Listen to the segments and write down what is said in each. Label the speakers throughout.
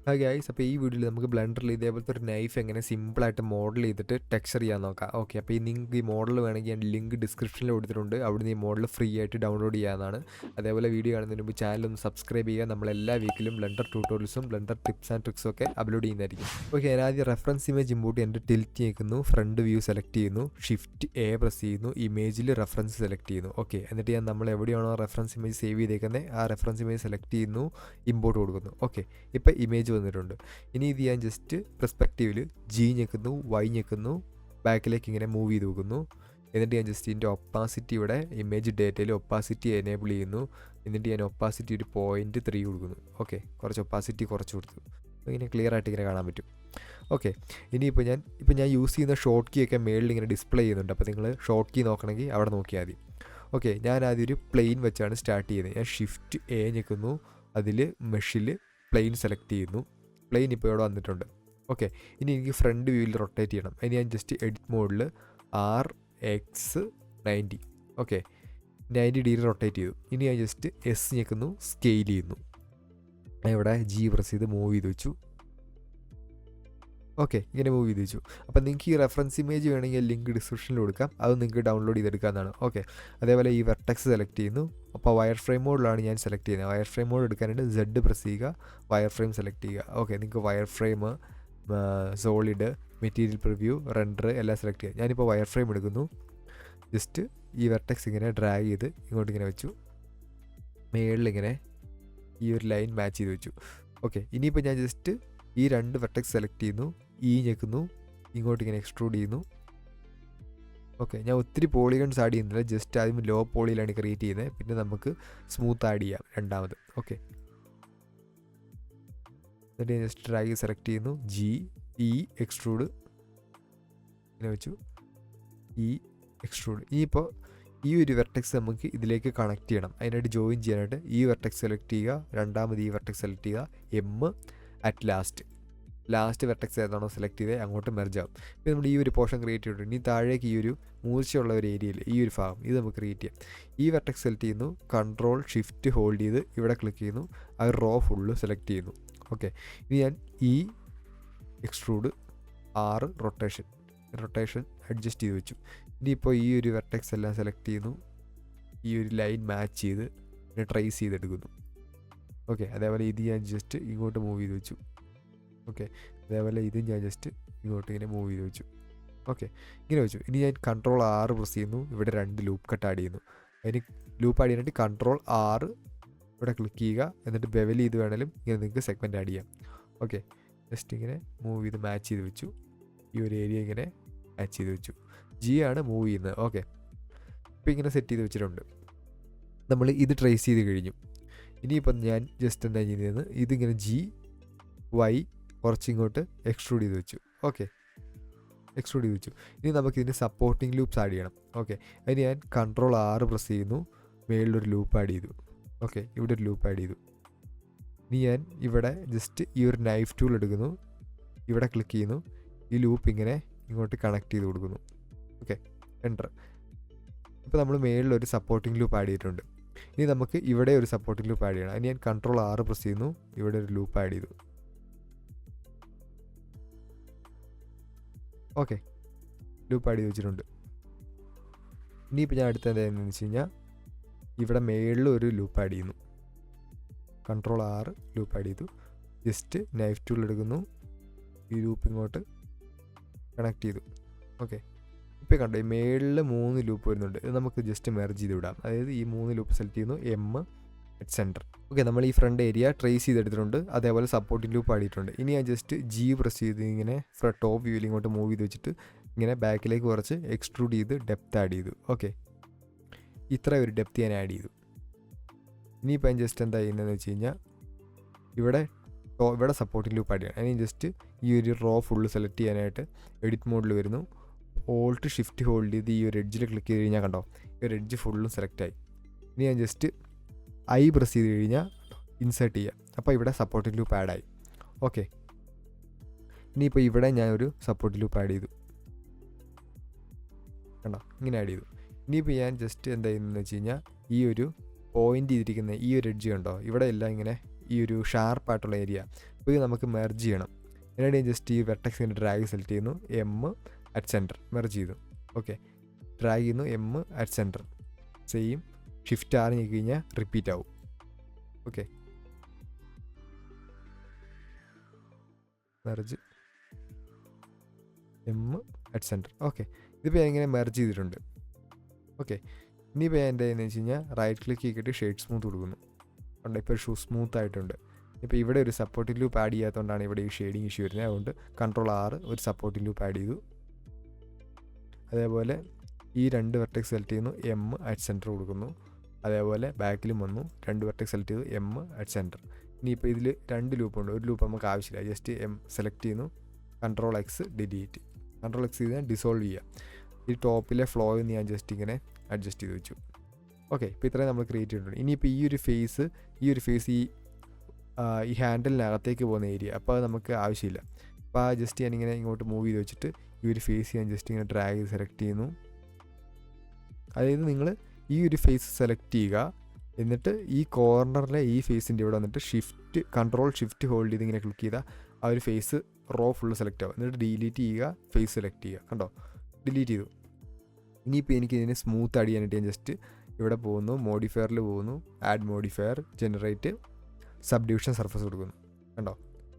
Speaker 1: Guys, അപ്പോൾ ഈ വീഡിയോയിൽ നമുക്ക് ബ്ലെൻഡറിൽ ഇതേപോലത്തെ ഒരു നൈഫ് എങ്ങനെ സിമ്പിളായിട്ട് മോഡൽ ചെയ്തിട്ട് ടെക്സ്ചർ ചെയ്യാൻ നോക്കാം. ഓക്കെ, അപ്പോൾ നിങ്ങൾക്ക് ഈ മോഡൽ വേണമെങ്കിൽ ഞാൻ ലിങ്ക് ഡിസ്ക്രിപ്ഷനിൽ കൊടുത്തിട്ടുണ്ട്. അവിടുന്ന് ഈ മോഡൽ ഫ്രീ ആയിട്ട് ഡൗൺലോഡ് ചെയ്യാവുന്നതാണ്. അതേപോലെ വീഡിയോ കാണുന്നതിന് മുമ്പ് ചാനൽ ഒന്ന് സബ്സ്ക്രൈബ് ചെയ്യുക. നമ്മളെല്ലാ വീക്കിലും ബ്ലെൻഡർ ട്യൂട്ടോറിയൽസും ബ്ലെൻഡർ ടിപ്സ് ആൻഡ് ട്രിക്സും ഒക്കെ അപ്ലോഡ് ചെയ്യുന്നതായിരിക്കും. ഓക്കെ, ഞാൻ ആദ്യം റെഫറൻസ് ഇമേജ് ഇമ്പോർട്ട് ചെയ്തിട്ട് ടിൽറ്റ് ചെയ്യുന്നു, ഫ്രണ്ട് വ്യൂ സെലക്ട് ചെയ്യുന്നു, ഷിഫ്റ്റ് എ പ്രസ് ചെയ്യുന്നു, ഇമേജിൽ റെഫറൻസ് സെലക്ട് ചെയ്യുന്നു. ഓക്കെ, എന്നിട്ട് ഞാൻ നമ്മൾ എവിടെയാണോ റെഫറൻസ് ഇമേജ് സേവ് ചെയ്തേക്കുന്നത് ആ റെഫറൻസ് ഇമേജ് സെലക്ട് ചെയ്യുന്നു, ഇമ്പോർട്ട് കൊടുക്കുന്നു. ഓക്കെ, ഇപ്പോൾ ഇമേജ് വന്നിട്ടുണ്ട്. ഇനി ഇത് ഞാൻ ജസ്റ്റ് പെർസ്പെക്റ്റീവിൽ ജി ഞെക്കുന്നു, വൈ ഞെക്കുന്നു, ബാക്കിലേക്ക് ഇങ്ങനെ മൂവ് ചെയ്ത് നോക്കുന്നു. എന്നിട്ട് ഞാൻ ജസ്റ്റ് ഇതിൻ്റെ ഒപ്പാസിറ്റി ഇവിടെ ഇമേജ് ഡേറ്റയിൽ ഒപ്പാസിറ്റി എനേബിൾ ചെയ്യുന്നു. എന്നിട്ട് ഞാൻ ഒപ്പാസിറ്റി ഒരു 0.3 കൊടുക്കുന്നു. ഓക്കെ, കുറച്ച് ഒപ്പാസിറ്റി കുറച്ച് കൊടുത്തു. അപ്പോൾ ഇങ്ങനെ ക്ലിയർ ആയിട്ട് ഇങ്ങനെ കാണാൻ പറ്റും. ഓക്കെ, ഇനിയിപ്പോൾ ഞാൻ യൂസ് ചെയ്യുന്ന ഷോർട്ട് കീ ഒക്കെ മേളിൽ ഇങ്ങനെ ഡിസ്പ്ലേ ചെയ്യുന്നുണ്ട്. അപ്പോൾ നിങ്ങൾ ഷോർട്ട് കീ നോക്കണമെങ്കിൽ അവിടെ നോക്കിയാൽ മതി. ഓക്കെ, ഞാൻ ആദ്യം ഒരു പ്ലെയിൻ വെച്ചാണ് സ്റ്റാർട്ട് ചെയ്യുന്നത്. ഞാൻ ഷിഫ്റ്റ് എ ഞെക്കുന്നു, അതിൽ മെഷിൽ പ്ലെയിൻ സെലക്ട് ചെയ്യുന്നു. പ്ലെയിൻ ഇപ്പോൾ ഇവിടെ വന്നിട്ടുണ്ട്. ഓക്കെ, ഇനി എനിക്ക് ഫ്രണ്ട് വ്യൂവിൽ റൊട്ടേറ്റ് ചെയ്യണം. അതിന് ഞാൻ ജസ്റ്റ് എഡിറ്റ് മോഡിൽ RX90. ഓക്കെ, 90 ഡിഗ്രി റൊട്ടേറ്റ് ചെയ്തു. ഇനി ഞാൻ ജസ്റ്റ് എസ് ഞെക്കുന്നു, സ്കെയിൽ ചെയ്യുന്നു. ഇവിടെ ജി പ്രസ് ചെയ്ത് മൂവ് ചെയ്ത് വെച്ചു. ഓക്കെ, ഇങ്ങനെ മൂവ് ചെയ്ത് വെച്ചു. അപ്പോൾ നിങ്ങൾക്ക് ഈ റെഫറൻസ് ഇമേജ് വേണമെങ്കിൽ ലിങ്ക് ഡിസ്ക്രിപ്ഷനിൽ കൊടുക്കാം, അത് നിങ്ങൾക്ക് ഡൗൺലോഡ് ചെയ്തെടുക്കാവുന്നതാണ്. ഓക്കെ, അതേപോലെ ഈ വെർട്ടെക്സ് സെലക്ട് ചെയ്യുന്നു. അപ്പോൾ വയർ ഫ്രെയിം മോഡിലാണ് ഞാൻ സെലക്ട് ചെയ്യുന്നത്. വയർ ഫ്രെയിം മോഡ് എടുക്കാനായിട്ട് Z പ്രസ് ചെയ്യുക, വയർ ഫ്രെയിം സെലക്ട് ചെയ്യുക. ഓക്കെ, നിങ്ങൾക്ക് wire frame, solid, material preview, render എല്ലാം സെലക്ട് ചെയ്യുക. ഞാനിപ്പോൾ വയർ ഫ്രെയിം എടുക്കുന്നു. ജസ്റ്റ് ഈ വെർട്ടെക്സ് ഇങ്ങനെ ഡ്രാഗ് ചെയ്ത് ഇങ്ങോട്ട് ഇങ്ങനെ വെച്ചു. മേളിലിങ്ങനെ ഈ ഒരു ലൈൻ മാച്ച് ചെയ്ത് വെച്ചു. ഓക്കെ, ഇനിയിപ്പോൾ ഞാൻ ജസ്റ്റ് ഈ രണ്ട് വെർട്ടെക്സ് സെലക്ട് ചെയ്യുന്നു, ഞെക്കുന്നു, ഇങ്ങോട്ട് ഇങ്ങനെ എക്സ്ട്രൂഡ് ചെയ്യുന്നു. ഓക്കെ, ഞാൻ ഒത്തിരി പോളിഗൺസ് ആഡ് ചെയ്യുന്നില്ല, ജസ്റ്റ് ആദ്യം ലോ പോളിയിലാണ് ക്രിയേറ്റ് ചെയ്യുന്നത്. പിന്നെ നമുക്ക് സ്മൂത്ത് ആഡ് ചെയ്യാം രണ്ടാമത്. ഓക്കെ, എന്നിട്ട് ഞാൻ ജസ്റ്റ് ഡ്രാഗ് സെലക്ട് ചെയ്യുന്നു, എക്സ്ട്രൂഡ് ഇങ്ങനെ വെച്ചു, എക്സ്ട്രൂഡ്. ഇനിയിപ്പോൾ ഈ ഒരു വെർട്ടെക്സ് നമുക്ക് ഇതിലേക്ക് കണക്ട് ചെയ്യണം. അതിനായിട്ട് ജോയിൻ ചെയ്യാനായിട്ട് ഈ വെർട്ടെക്സ് സെലക്ട് ചെയ്യുക, രണ്ടാമത് ഈ വെർട്ടെക്സ് സെലക്ട് ചെയ്യുക, അറ്റ് ലാസ്റ്റ് വെർട്ടെക്സ് ഏതാണോ സെലക്ട് ചെയ്തത് അങ്ങോട്ട് മെർജ് ആവും. ഇപ്പോൾ നമ്മൾ ഈ ഒരു പോർഷൻ ക്രിയേറ്റ് ചെയ്തിട്ടുണ്ട്. ഇനി താഴേക്ക് ഈ ഒരു മൂർച്ചയുള്ള ഒരു ഏരിയയിൽ ഈ ഒരു ഭാഗം ഇത് നമുക്ക് ക്രിയേറ്റ് ചെയ്യാം. ഈ വെർട്ടെക്സ് സെലക്ട് ചെയ്യുന്നു, കൺട്രോൾ ഷിഫ്റ്റ് ഹോൾഡ് ചെയ്ത് ഇവിടെ ക്ലിക്ക് ചെയ്യുന്നു, ആ റോ ഫുള്ള് സെലക്ട് ചെയ്യുന്നു. ഓക്കെ, ഇനി ഞാൻ എക്സ്ട്രൂഡ് റൊട്ടേഷൻ അഡ്ജസ്റ്റ് ചെയ്ത് വെച്ചു. ഇനിയിപ്പോൾ ഈ ഒരു വെർട്ടെക്സ് എല്ലാം സെലക്ട് ചെയ്യുന്നു, ഈ ഒരു ലൈൻ മാച്ച് ചെയ്ത് പിന്നെ ട്രേസ് ചെയ്തെടുക്കുന്നു. ഓക്കെ, അതേപോലെ ഇത് ഞാൻ ജസ്റ്റ് ഇങ്ങോട്ട് മൂവ് ചെയ്ത് വെച്ചു. ഓക്കെ, അതേപോലെ ഇത് ഞാൻ ജസ്റ്റ് ഇങ്ങോട്ട് ഇങ്ങനെ മൂവ് ചെയ്ത് വെച്ചു. ഓക്കെ, ഇങ്ങനെ വെച്ചു. ഇനി ഞാൻ കൺട്രോൾ R പ്രസ് ചെയ്യുന്നു, ഇവിടെ 2 ലൂപ്പ് കട്ട് ആഡ് ചെയ്യുന്നു. അതിന് ലൂപ്പ് ആഡ് ചെയ്യാനായിട്ട് കൺട്രോൾ R ഇവിടെ ക്ലിക്ക് ചെയ്യുക. എന്നിട്ട് ബെവൽ ചെയ്ത് വേണമെങ്കിലും ഇങ്ങനെ നിങ്ങൾക്ക് സെഗ്മെൻറ്റ് ആഡ് ചെയ്യാം. ഓക്കെ, ജസ്റ്റ് ഇങ്ങനെ മൂവ് ചെയ്ത് മാച്ച് ചെയ്ത് വെച്ചു. ഈ ഒരു ഏരിയ ഇങ്ങനെ മാച്ച് ചെയ്ത് വെച്ചു. G ആണ് മൂവ് ചെയ്യുന്നത്. ഓക്കെ, ഇപ്പോൾ ഇങ്ങനെ സെറ്റ് ചെയ്ത് വെച്ചിട്ടുണ്ട്. നമ്മൾ ഇത് ട്രേസ് ചെയ്ത് കഴിഞ്ഞു. ഇനിയിപ്പം ഞാൻ ജസ്റ്റ് എന്താ ചെയ്യുന്നത്, ഇതിങ്ങനെ GY കുറച്ച് ഇങ്ങോട്ട് എക്സ്ട്രൂഡ് ചെയ്ത് വെച്ചു. ഓക്കെ, എക്സ്ട്രൂഡ് ചെയ്ത് വെച്ചു. ഇനി നമുക്കിതിന് സപ്പോർട്ടിംഗ് ലൂപ്സ് ആഡ് ചെയ്യണം. ഓക്കെ, അതിന് ഞാൻ കൺട്രോൾ R പ്രസ് ചെയ്യുന്നു, മേളിലൊരു ലൂപ്പ് ആഡ് ചെയ്തു. ഓക്കെ, ഇവിടെ ഒരു ലൂപ്പ് ആഡ് ചെയ്തു. ഇനി ഞാൻ ഇവിടെ ജസ്റ്റ് ഈ ഒരു നൈഫ് ടൂൾ എടുക്കുന്നു, ഇവിടെ ക്ലിക്ക് ചെയ്യുന്നു, ഈ ലൂപ്പ് ഇങ്ങനെ ഇങ്ങോട്ട് കണക്ട് ചെയ്ത് കൊടുക്കുന്നു. Okay, enter. ഇപ്പോൾ നമ്മൾ മേളിലൊരു സപ്പോർട്ടിംഗ് ലൂപ്പ് ആഡ് ചെയ്തിട്ടുണ്ട്. ഇനി നമുക്ക് ഇവിടെ ഒരു സപ്പോർട്ടിംഗ് ലൂപ്പ് ആഡ് ചെയ്യണം. അതിന് ഞാൻ കൺട്രോൾ R പ്രസ് ചെയ്യുന്നു, ഇവിടെ ഒരു ലൂപ്പ് ആഡ് ചെയ്തു. ഓക്കെ, ലൂപ്പ് ആഡ് ചെയ്ത് വെച്ചിട്ടുണ്ട്. ഇനിയിപ്പോൾ ഞാൻ അടുത്ത എന്താണെന്ന് വെച്ച് കഴിഞ്ഞാൽ ഇവിടെ മേളിൽ ഒരു ലൂപ്പ് ആഡ് ചെയ്യുന്നു. കൺട്രോൾ R ലൂപ്പ് ആഡ് ചെയ്തു. ജസ്റ്റ് നൈഫ് ടൂൾ എടുക്കുന്നു, ഈ ലൂപ്പ് ഇങ്ങോട്ട് കണക്ട് ചെയ്തു. ഓക്കെ, ഇപ്പോൾ കണ്ടോ ഈ മേളിൽ 3 ലൂപ്പ് വരുന്നുണ്ട്. ഇത് നമുക്ക് ജസ്റ്റ് മെർജ് ചെയ്ത് വിടാം. അതായത് ഈ 3 ലൂപ്പ് സെലക്ട് ചെയ്യുന്നു, അറ്റ് സെൻറ്റർ. ഓക്കെ, നമ്മൾ ഈ ഫ്രണ്ട് ഏരിയ ട്രേസ് ചെയ്തെടുത്തിട്ടുണ്ട്. അതേപോലെ സപ്പോർട്ടിംഗ് ലൂപ്പ് ആടിയിട്ടുണ്ട്. ഇനി ഞാൻ ജസ്റ്റ് G പ്രസ് ചെയ്ത് ഇങ്ങനെ ടോപ്പ് വ്യൂവിൽ ഇങ്ങോട്ട് മൂവ് ചെയ്ത് വെച്ചിട്ട് ഇങ്ങനെ ബാക്കിലേക്ക് കുറച്ച് എക്സ്ട്രൂഡ് ചെയ്ത് ഡെപ്ത് ആഡ് ചെയ്തു. ഓക്കെ, ഇത്ര ഒരു ഡെപ്ത് ഞാൻ ആഡ് ചെയ്തു. ഇനിയിപ്പോൾ ഞാൻ ജസ്റ്റ് എന്താ ചെയ്യുന്നതെന്ന് വെച്ച് കഴിഞ്ഞാൽ ഇവിടെ സപ്പോർട്ടിംഗ് ലൂപ്പ് ആഡ് ചെയ്യണം. അതിന് ജസ്റ്റ് ഈ ഒരു റോ ഫുള്ള് സെലക്ട് ചെയ്യാനായിട്ട് എഡിറ്റ് മോഡിൽ വരുന്നു, ഓൾട്ട് ഷിഫ്റ്റ് ഹോൾഡ് ചെയ്ത് ഈ ഒരു എഡ്ജിൽ ക്ലിക്ക് ചെയ്ത് കഴിഞ്ഞാൽ കണ്ടോ ഈ ഒരു എഡ്ജ് ഫുള്ളും സെലക്ട് ആയി. ഇനി ഞാൻ ജസ്റ്റ് I പ്രസ് ചെയ്ത് കഴിഞ്ഞാൽ ഇൻസേർട്ട് ചെയ്യുക. അപ്പോൾ ഇവിടെ സപ്പോർട്ടിംഗ് ലൂപ്പ് ആഡായി. ഓക്കെ, ഇനിയിപ്പോൾ ഇവിടെ ഞാൻ ഒരു സപ്പോർട്ടിംഗ് ലൂപ്പ് ആഡ് ചെയ്തു. കണ്ടോ, ഇങ്ങനെ ആഡ് ചെയ്തു. ഇനിയിപ്പോൾ ഞാൻ ജസ്റ്റ് എന്താ ചെയ്യുന്നതെന്ന് വെച്ച് കഴിഞ്ഞാൽ ഈ ഒരു പോയിൻ്റ് ചെയ്തിരിക്കുന്ന ഈ ഒരു എഡ്ജ് കണ്ടോ, ഇവിടെ എല്ലാം ഇങ്ങനെ ഈ ഒരു ഷാർപ്പായിട്ടുള്ള ഏരിയ അപ്പോൾ ഇത് നമുക്ക് മെർജ് ചെയ്യണം. എന്നിട്ട് ഞാൻ ജസ്റ്റ് ഈ വെർട്ടെക്സിൻ്റെ ഡ്രാഗ് സെലക്ട് ചെയ്യുന്നു, എം അറ്റ് സെൻറ്റർ മെർജ് ചെയ്തു. ഓക്കെ, ഡ്രാഗ് ചെയ്യുന്നു, M at centre, same shift ആറ് ഞെക്കി കഴിഞ്ഞാൽ റിപ്പീറ്റ് ആവും. Okay, merge M at centre. Okay, ഇതിപ്പോൾ ഞാൻ ഇങ്ങനെ മെർജ് ചെയ്തിട്ടുണ്ട്. ഓക്കെ, ഇനിയിപ്പോൾ ഞാൻ എന്താ ചെയ്യുന്നത് വെച്ച് കഴിഞ്ഞാൽ റൈറ്റ് ക്ലിക്ക് ചെയ്തിട്ട് ഷെയ്ഡ് സ്മൂത്ത് കൊടുക്കുന്നു. ഉണ്ട്, ഇപ്പോൾ സ്മൂത്ത് ആയിട്ടുണ്ട്. ഇപ്പോൾ ഇവിടെ ഒരു സപ്പോർട്ടിംഗ് ലൂപ്പ് ആഡ് ചെയ്യാത്തതുകൊണ്ടാണ് ഇവിടെ ഈ ഷെയ്ഡിങ് ഇഷ്യൂ വരുന്നത്. അതുകൊണ്ട് Ctrl+R ഒരു സപ്പോർട്ടിംഗ് ലൂപ്പ് ആഡ് ചെയ്തു. അതേപോലെ ഈ 2 വെർട്ടെക്സ് സെലക്ട് ചെയ്യുന്നു, എം അറ്റ് സെൻറ്റർ കൊടുക്കുന്നു. അതേപോലെ ബാക്കിലും വന്നു, 2 വെർട്ടെക്സ് സെലക്ട് ചെയ്തു, എം അറ്റ് സെൻറ്റർ. ഇനിയിപ്പോൾ ഇതിൽ 2 ലൂപ്പുണ്ട്, ഒരു ലൂപ്പ് നമുക്ക് ആവശ്യമില്ല. ജസ്റ്റ് എം സെലക്ട് ചെയ്യുന്നു, Ctrl+X ഡിലീറ്റ്, Ctrl+X ചെയ്താൽ ഡിസോൾവ് ചെയ്യുക. ഈ ടോപ്പിലെ ഫ്ലോയിൽ നിന്ന് ഞാൻ ജസ്റ്റ് ഇങ്ങനെ അഡ്ജസ്റ്റ് ചെയ്ത് വെച്ചു. ഓക്കെ, ഇപ്പോൾ ഇത്രയും നമ്മൾ ക്രിയേറ്റ് ചെയ്തിട്ടുണ്ട്. ഇനിയിപ്പോൾ ഈ ഒരു ഫേസ് ഈ ഹാൻഡിലിനകത്തേക്ക് പോകുന്ന ഏരിയ, അപ്പോൾ അത് നമുക്ക് ആവശ്യമില്ല. അപ്പോൾ ആ ജസ്റ്റ് ഞാനിങ്ങനെ ഇങ്ങോട്ട് മൂവ് ചെയ്ത് വെച്ചിട്ട് ഈ ഒരു ഫേസ് ഞാൻ ജസ്റ്റ് ഇങ്ങനെ ഡ്രാഗ് ചെയ്ത് സെലക്ട് ചെയ്യുന്നു. അതായത് നിങ്ങൾ ഈ ഒരു ഫേസ് സെലക്ട് ചെയ്യുക, എന്നിട്ട് ഈ കോർണറിലെ ഈ ഫേസിൻ്റെ ഇവിടെ വന്നിട്ട് Ctrl+Shift ഹോൾഡ് ചെയ്ത് ഇങ്ങനെ ക്ലിക്ക് ചെയ്താൽ ആ ഒരു ഫേസ് റോ ഫുള്ള് സെലക്ട് ആവും. എന്നിട്ട് ഡിലീറ്റ് ചെയ്യുക, ഫേസ് സെലക്ട് ചെയ്യുക. കണ്ടോ, ഡിലീറ്റ് ചെയ്തു. ഇനിയിപ്പോൾ എനിക്ക് ഇതിനെ സ്മൂത്ത് ആഡ് ചെയ്യാനായിട്ട് ഞാൻ ജസ്റ്റ് ഇവിടെ പോകുന്നു, മോഡിഫയറിൽ പോകുന്നു, add modifier, generate subdivision surface കൊടുക്കുന്നു. കണ്ടോ,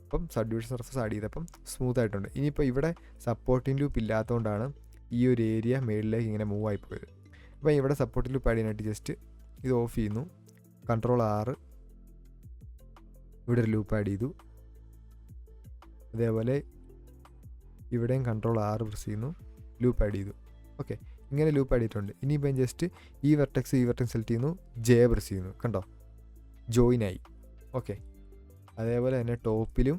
Speaker 1: അപ്പം സബ്ഡിവിഷൻ സർഫസ് ആഡ് ചെയ്തപ്പം സ്മൂത്ത് ആയിട്ടുണ്ട്. ഇനിയിപ്പോൾ ഇവിടെ സപ്പോർട്ടിംഗ് ലൂപ്പ് ഇല്ലാത്തതുകൊണ്ടാണ് ഈ ഒരു ഏരിയ മേളിലേക്ക് ഇങ്ങനെ മൂവ് ആയിപ്പോയത്. അപ്പോൾ ഇവിടെ സപ്പോർട്ടിംഗ് ലൂപ്പ് ആഡ് ചെയ്യാനായിട്ട് ജസ്റ്റ് ഇത് ഓഫ് ചെയ്യുന്നു, Ctrl+R ഇവിടെ ഒരു ലൂപ്പ് ആഡ് ചെയ്തു. അതേപോലെ ഇവിടെയും Ctrl+R പ്രസ് ചെയ്യുന്നു, ലൂപ്പ് ആഡ് ചെയ്തു. ഓക്കെ, ഇങ്ങനെ ലൂപ്പ് ആഡ് ചെയ്തിട്ടുണ്ട്. ഇനിയിപ്പോൾ ജസ്റ്റ് ഈ വെർട്ടെക്സ് സെലക്ട് ചെയ്യുന്നു, ജെ പ്രസ് ചെയ്യുന്നു. കണ്ടോ, ജോയിൻ ആയി. ഓക്കെ, അതേപോലെ തന്നെ ടോപ്പിലും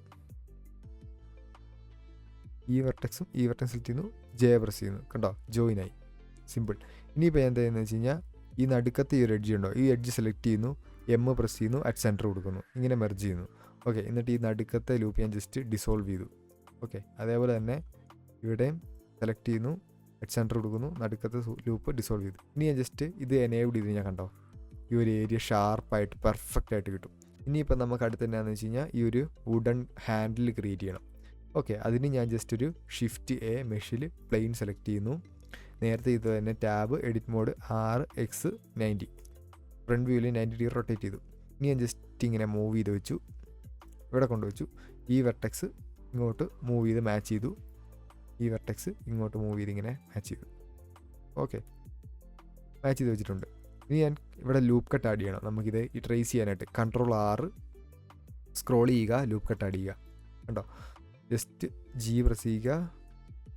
Speaker 1: ഈ വെർട്ടെക്സും സെലക്ട് ചെയ്യുന്നു, ജെ പ്രസ് ചെയ്യുന്നു. കണ്ടോ, ജോയിൻ ആയി. സിമ്പിൾ. ഇനിയിപ്പോൾ എന്താ ചെയ്യുന്നത് വെച്ച് കഴിഞ്ഞാൽ ഈ നടുക്കത്തെ ഈ ഒരു എഡ്ജ് ഉണ്ടോ, ഈ എഡ്ജ് സെലക്ട് ചെയ്യുന്നു, എം പ്രസ് ചെയ്യുന്നു, അറ്റ് സെൻറ്റർ കൊടുക്കുന്നു, ഇങ്ങനെ മെർജ് ചെയ്യുന്നു. ഓക്കെ, എന്നിട്ട് ഈ നടുക്കത്തെ ലൂപ്പ് ഞാൻ ജസ്റ്റ് ഡിസോൾവ് ചെയ്തു. ഓക്കെ, അതേപോലെ തന്നെ ഇവിടെയും സെലക്ട് ചെയ്യുന്നു, അറ്റ് സെൻറ്റർ കൊടുക്കുന്നു, നടുക്കത്തെ ലൂപ്പ് ഡിസോൾവ് ചെയ്തു. ഇനി ഞാൻ ജസ്റ്റ് ഇത് എനേബിൾ ചെയ്ത് ഞാൻ കണ്ടോ, ഈ ഒരു ഏരിയ ഷാർപ്പായിട്ട് പെർഫെക്റ്റ് ആയിട്ട് കിട്ടും. ഇനിയിപ്പോൾ നമുക്ക് അടുത്ത് എന്താണെന്ന് വെച്ച് കഴിഞ്ഞാൽ ഈ ഒരു വുഡൻ ഹാൻഡിൽ ക്രിയേറ്റ് ചെയ്യണം. ഓക്കെ, അതിന് ഞാൻ ജസ്റ്റ് ഒരു Shift+A മെഷിൽ പ്ലെയിൻ സെലക്ട് ചെയ്യുന്നു. നേരത്തെ ഇത് തന്നെ tab edit mode RX90 front വ്യൂവിൽ 90 ഡിഗ്രി റൊട്ടേറ്റ് ചെയ്തു. ഇനി ഞാൻ ജസ്റ്റ് ഇങ്ങനെ മൂവ് ചെയ്ത് വെച്ചു, ഇവിടെ കൊണ്ടുവച്ചു. ഈ വെർട്ടെക്സ് ഇങ്ങോട്ട് മൂവ് ചെയ്ത് മാച്ച് ചെയ്തു, ഈ വെർട്ടെക്സ് ഇങ്ങോട്ട് മൂവ് ചെയ്ത് ഇങ്ങനെ മാച്ച് ചെയ്തു. ഓക്കെ, മാച്ച് ചെയ്ത് വെച്ചിട്ടുണ്ട്. ഇനി ഞാൻ ഇവിടെ ലൂപ്പ് കട്ട് ആഡ് ചെയ്യണം. നമുക്കിത് ഈ ട്രേസ് ചെയ്യാനായിട്ട് Ctrl+R സ്ക്രോൾ ചെയ്യുക, ലൂപ്പ് കട്ട് ആഡ് ചെയ്യുക. കണ്ടോ, ജസ്റ്റ് G പ്രസ് ചെയ്യുക,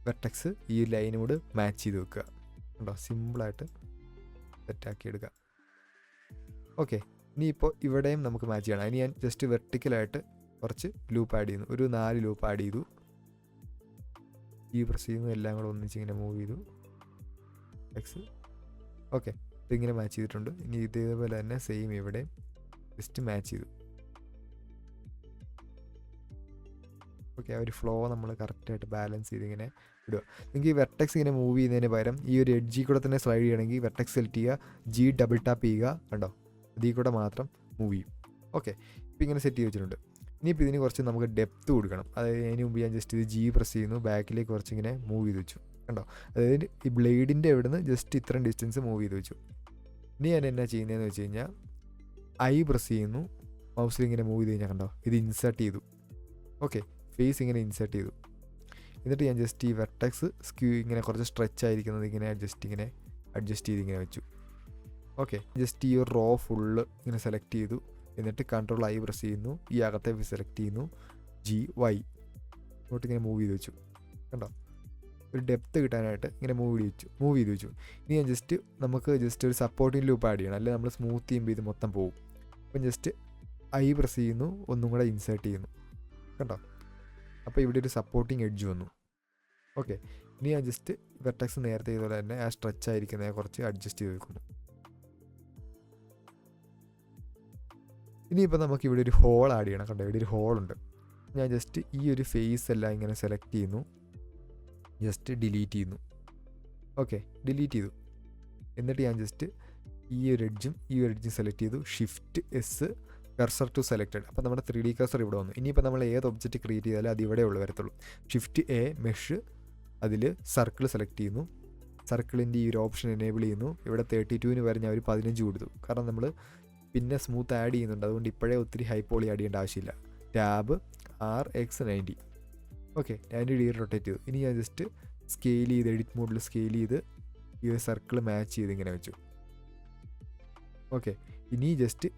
Speaker 1: വെർട്ടെക്സ് ഈ ലൈനോട് മാച്ച് ചെയ്ത് വെക്കുക. കണ്ടോ, സിമ്പിളായിട്ട് സെറ്റാക്കി എടുക്കുക. ഓക്കെ, ഇനിയിപ്പോൾ ഇവിടെയും നമുക്ക് മാച്ച് ചെയ്യണം. അതിന് ഞാൻ ജസ്റ്റ് വെർട്ടിക്കലായിട്ട് കുറച്ച് ലൂപ്പ് ആഡ് ചെയ്യുന്നു, ഒരു 4 ലൂപ്പ് ആഡ് ചെയ്തു. G പ്രസ് ചെയ്യുന്നു, എല്ലാം കൂടെ ഒന്നിച്ച് ഇങ്ങനെ മൂവ് ചെയ്തു, എക്സ്. ഓക്കെ, ഇതിങ്ങനെ മാച്ച് ചെയ്തിട്ടുണ്ട്. ഇനി ഇതേപോലെ തന്നെ സെയിം ഇവിടെ ജസ്റ്റ് മാച്ച് ചെയ്തു. ഓക്കെ, ആ ഒരു ഫ്ലോ നമ്മൾ കറക്റ്റായിട്ട് ബാലൻസ് ചെയ്ത് ഇങ്ങനെ ഇടുക. നിങ്ങൾക്ക് ഈ വെർട്ടെക്സ് ഇങ്ങനെ മൂവ് ചെയ്യുന്നതിന് പകരം ഈ ഒരു എഡ്ജിൽ കൂടെ തന്നെ സ്ലൈഡ് ചെയ്യണമെങ്കിൽ വെർട്ടെക്സ് സെലക്ട് ചെയ്യുക, G ഡബിൾ ടാപ്പ് ചെയ്യുക. കണ്ടോ, ഇതിൽ കൂടെ മാത്രം മൂവ് ചെയ്യും. ഓക്കെ, ഇപ്പോൾ ഇങ്ങനെ സെറ്റ് ചെയ്ത് വെച്ചിട്ടുണ്ട്. ഇനിയിപ്പോൾ ഇതിന് കുറച്ച് നമുക്ക് ഡെപ്ത്ത് കൊടുക്കണം. അതായത് അതിന് മുമ്പ് ഞാൻ ജസ്റ്റ് ഇത് G പ്രസ് ചെയ്യുന്നു, ബാക്കിലേക്ക് കുറച്ച് ഇങ്ങനെ മൂവ് ചെയ്ത് വെച്ചു. കണ്ടോ, അതായത് ഈ ബ്ലേഡിൻ്റെ അവിടെ നിന്ന് ജസ്റ്റ് ഇത്രയും ഡിസ്റ്റൻസ് മൂവ് ചെയ്ത് വെച്ചു. ഇനി ഞാൻ എന്നാ ചെയ്യുന്നതെന്ന് വെച്ച് കഴിഞ്ഞാൽ I പ്രസ് ചെയ്യുന്നു, മൗസിൽ ഇങ്ങനെ മൂവ് ചെയ്ത് കഴിഞ്ഞാൽ കണ്ടോ, ഇത് ഇൻസേർട്ട് ചെയ്തു. ഓക്കെ, ഫേസ് ഇങ്ങനെ ഇൻസേർട്ട് ചെയ്തു. എന്നിട്ട് ഞാൻ ജസ്റ്റ് ഈ വെർട്ടെക്സ് ഇങ്ങനെ കുറച്ച് സ്ട്രെച്ച് ആയിരിക്കുന്നത് ഇങ്ങനെ അഡ്ജസ്റ്റ് ചെയ്ത് ഇങ്ങനെ വെച്ചു. ഓക്കെ, ജസ്റ്റ് ഈ ഒരു റോ ഫുള്ള് ഇങ്ങനെ സെലക്ട് ചെയ്തു. എന്നിട്ട് Ctrl+I പ്രസ് ചെയ്യുന്നു, ഈ അകത്തെ സെലക്ട് ചെയ്യുന്നു, GY ഇങ്ങോട്ട് ഇങ്ങനെ മൂവ് ചെയ്ത് വെച്ചു. കണ്ടോ, ഒരു ഡെപ്ത്ത് കിട്ടാനായിട്ട് ഇങ്ങനെ മൂവ് ചെയ്ത് വെച്ചു. ഇനി ഞാൻ നമുക്ക് ജസ്റ്റ് ഒരു സപ്പോർട്ടിംഗ് ലൂപ്പ് ആഡ് ചെയ്യണം, അല്ലെങ്കിൽ നമ്മൾ സ്മൂത്ത് ചെയ്യുമ്പോൾ ഇത് മൊത്തം പോകും. അപ്പം ജസ്റ്റ് I പ്രസ് ചെയ്യുന്നു, ഒന്നും കൂടെ ഇൻസേർട്ട് ചെയ്യുന്നു. കണ്ടോ, അപ്പോൾ ഇവിടെ ഒരു സപ്പോർട്ടിംഗ് എഡ്ജ് വന്നു. ഓക്കെ, ഇനി ഞാൻ ജസ്റ്റ് വെർട്ടെക്സ് നേരത്തെ ചെയ്തപോലെ തന്നെ ആ സ്ട്രെച്ച് ആയിരിക്കുന്നത് കുറച്ച് അഡ്ജസ്റ്റ് ചെയ്ത് വെക്കുന്നു. ഇനിയിപ്പോൾ നമുക്ക് ഇവിടെ ഒരു ഹോൾ ആഡ് ചെയ്യണം. കണ്ടോ, ഇവിടെ ഒരു ഹോളുണ്ട്. ഞാൻ ജസ്റ്റ് ഈ ഒരു ഫേസ് എല്ലാം ഇങ്ങനെ സെലക്ട് ചെയ്യുന്നു, ജസ്റ്റ് ഡിലീറ്റ് ചെയ്യുന്നു. ഓക്കെ, ഡിലീറ്റ് ചെയ്തു. എന്നിട്ട് ഞാൻ ജസ്റ്റ് ഈ ഒരു എഡ്ജും സെലക്ട് ചെയ്തു, Shift+S കർസർ ടു സെലക്റ്റഡ്. അപ്പോൾ നമ്മുടെ 3D കർസർ ഇവിടെ വന്നു. ഇനിയിപ്പോൾ നമ്മൾ ഏത് ഒബ്ജക്റ്റ് ക്രിയേറ്റ് ചെയ്താലും അത് ഇവിടെ ഉള്ളു വരത്തുള്ളൂ. ഷിഫ്റ്റ് എ മെഷ്, അതിൽ സർക്കിൾ സെലക്ട് ചെയ്യുന്നു. സർക്കിളിൻ്റെ ഈ ഒരു ഓപ്ഷൻ എനേബിൾ ചെയ്യുന്നു. ഇവിടെ 32-ന് വരെ ഞാൻ ഒരു 15 കൊടുത്തു. കാരണം നമ്മൾ പിന്നെ സ്മൂത്ത് ആഡ് ചെയ്യുന്നുണ്ട്, അതുകൊണ്ട് ഇപ്പോഴേ ഒത്തിരി ഹൈ പോളി ആഡ് ചെയ്യേണ്ട ആവശ്യമില്ല. Tab RX90. Okay, 90 degree rotate ചെയ്തു. ഇനി ഞാൻ ജസ്റ്റ് സ്കെയിൽ ചെയ്ത് എഡിറ്റ് മോഡിൽ സ്കെയിൽ ചെയ്ത് ഈ ഒരു സർക്കിൾ മാച്ച് ചെയ്ത് ഇങ്ങനെ വെച്ചു. ഓക്കെ, ഇനി ജസ്റ്റ്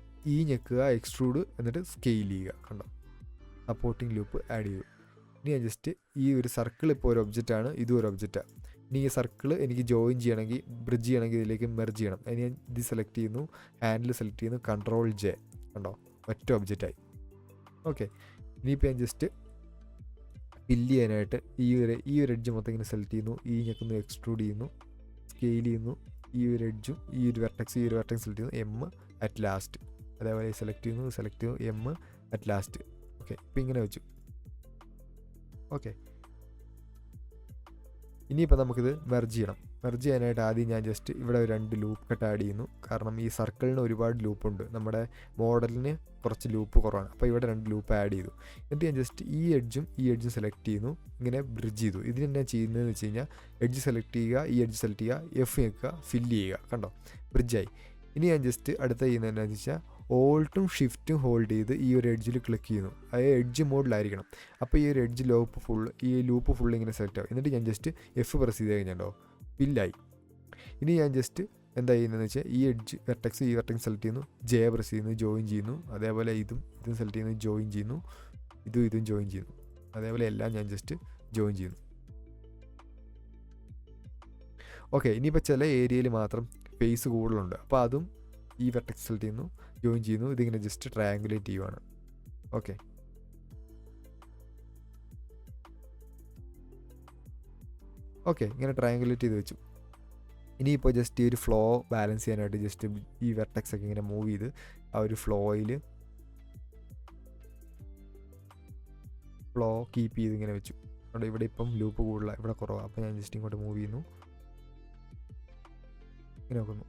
Speaker 1: ഞെക്കുക, എക്സ്ട്രൂഡ്, എന്നിട്ട് സ്കെയിൽ ചെയ്യുക. കണ്ടോ, സപ്പോർട്ടിങ് ലൂപ്പ് ആഡ് ചെയ്തു. ഇനി ഞാൻ ജസ്റ്റ് ഈ ഒരു സർക്കിൾ ഇപ്പോൾ ഒരു ഒബ്ജക്റ്റാണ്, ഇതും ഒരു ഒബ്ജക്റ്റാണ്. ഇനി ഈ സർക്കിൾ എനിക്ക് ജോയിൻ ചെയ്യണമെങ്കിൽ, ബ്രിഡ്ജ് ചെയ്യണമെങ്കിൽ ഇതിലേക്ക് മെർജ് ചെയ്യണം. അതിന് ഞാൻ ഇത് സെലക്ട് ചെയ്യുന്നു, ഹാൻഡിൽ സെലക്ട് ചെയ്യുന്നു, Ctrl+J. കണ്ടോ, ഒറ്റ ഒബ്ജക്റ്റായി. ഓക്കെ, ഇനിയിപ്പോൾ ഞാൻ ജസ്റ്റ് ഫില്ല് ചെയ്യാനായിട്ട് ഈ ഒരു എഡ്ജ് മൊത്തം ഇങ്ങനെ സെലക്ട് ചെയ്യുന്നു, ഞെക്കുന്നു, എക്സ്ട്രൂഡ് ചെയ്യുന്നു, സ്കെയിൽ ചെയ്യുന്നു. ഈ ഒരു എഡ്ജും ഈ ഒരു വെർട്ടെക്സ് സെലക്ട് ചെയ്യുന്നു, M അറ്റ് ലാസ്റ്റ്. അതേപോലെ സെലക്ട് ചെയ്യുന്നു, M അറ്റ് ലാസ്റ്റ്. ഓക്കെ, ഇപ്പോൾ ഇങ്ങനെ വെച്ചു. ഓക്കെ, ഇനിയിപ്പോൾ നമുക്കിത് മെർജ് ചെയ്യണം. മെർജ് ചെയ്യാനായിട്ട് ആദ്യം ഞാൻ ജസ്റ്റ് ഇവിടെ 2 ലൂപ്പ് കട്ട് ആഡ് ചെയ്യുന്നു. കാരണം ഈ സർക്കിളിന് ഒരുപാട് ലൂപ്പുണ്ട്, നമ്മുടെ മോഡലിന് കുറച്ച് ലൂപ്പ് കുറവാണ്. അപ്പോൾ ഇവിടെ 2 ലൂപ്പ് ആഡ് ചെയ്തു. എന്നിട്ട് ഞാൻ ജസ്റ്റ് ഈ എഡ്ജും സെലക്ട് ചെയ്യുന്നു, ഇങ്ങനെ ബ്രിഡ്ജ് ചെയ്തു. ഇതിന് ഞാൻ ചെയ്യുന്നതെന്ന് വെച്ച് കഴിഞ്ഞാൽ എഡ്ജ് സെലക്ട് ചെയ്യുക, എഡ്ജ് സെലക്ട് ചെയ്യുക, F ഞെക്കുക, ഫില്ല് ചെയ്യുക. കണ്ടോ, ബ്രിഡ്ജായി. ഇനി ഞാൻ ജസ്റ്റ് അടുത്ത ചെയ്യുന്നത് എന്താണെന്ന് വെച്ചാൽ ഓൾട്ടും ഷിഫ്റ്റും ഹോൾഡ് ചെയ്ത് ഈ ഒരു എഡ്ജിൽ ക്ലിക്ക് ചെയ്യുന്നു. അതായത് എഡ്ജ് മോഡിലായിരിക്കണം. അപ്പോൾ ഈ ഒരു എഡ്ജ് ലൂപ്പ് ഫുൾ ഇങ്ങനെ സെലക്ട് ആവും. എന്നിട്ട് ഞാൻ ജസ്റ്റ് F പ്രസ് ചെയ്ത് കഴിഞ്ഞാൽ ഫില്ലായി. ഇനി ഞാൻ ജസ്റ്റ് എന്താ ചെയ്യുന്നതെന്ന് വെച്ചാൽ ഈ വെർട്ടെക്സ് സെലക്ട് ചെയ്യുന്നു, J പ്രസ് ചെയ്യുന്നു, ജോയിൻ ചെയ്യുന്നു. അതേപോലെ ഇതും സെലക്ട് ചെയ്യുന്നു, ജോയിൻ ചെയ്യുന്നു. ഇതും ജോയിൻ ചെയ്യുന്നു. അതേപോലെ എല്ലാം ഞാൻ ജസ്റ്റ് ജോയിൻ ചെയ്യുന്നു. ഓക്കെ, ഇനിയിപ്പോൾ ചില ഏരിയയിൽ മാത്രം ഫേസ് കൂടുതലുണ്ട്, അപ്പോൾ അതും ഈ വെർട്ടെക്സ് സെലക്ട് ചെയ്യുന്നു, ജോയിൻ ചെയ്യുന്നു. ഇതിങ്ങനെ ജസ്റ്റ് ട്രയാങ്കുലേറ്റ് ചെയ്യുവാണ്. ഓക്കെ, ഇങ്ങനെ ട്രയാങ്കുലേറ്റ് ചെയ്ത് വെച്ചു. ഇനിയിപ്പോൾ ജസ്റ്റ് ഈ ഒരു ഫ്ലോ ബാലൻസ് ചെയ്യാനായിട്ട് ജസ്റ്റ് ഈ വെർട്ടെക്സ് ഒക്കെ ഇങ്ങനെ മൂവ് ചെയ്ത് ആ ഒരു ഫ്ലോ കീപ്പ് ചെയ്ത് ഇങ്ങനെ വെച്ചു. അവിടെ ഇവിടെ ഇപ്പം ലൂപ്പ് കൂടുതലാണ്, ഇവിടെ കുറവാണ്. അപ്പോൾ ഞാൻ ജസ്റ്റ് ഇങ്ങോട്ട് മൂവ് ചെയ്യുന്നു, ഇങ്ങനെ നോക്കുന്നു.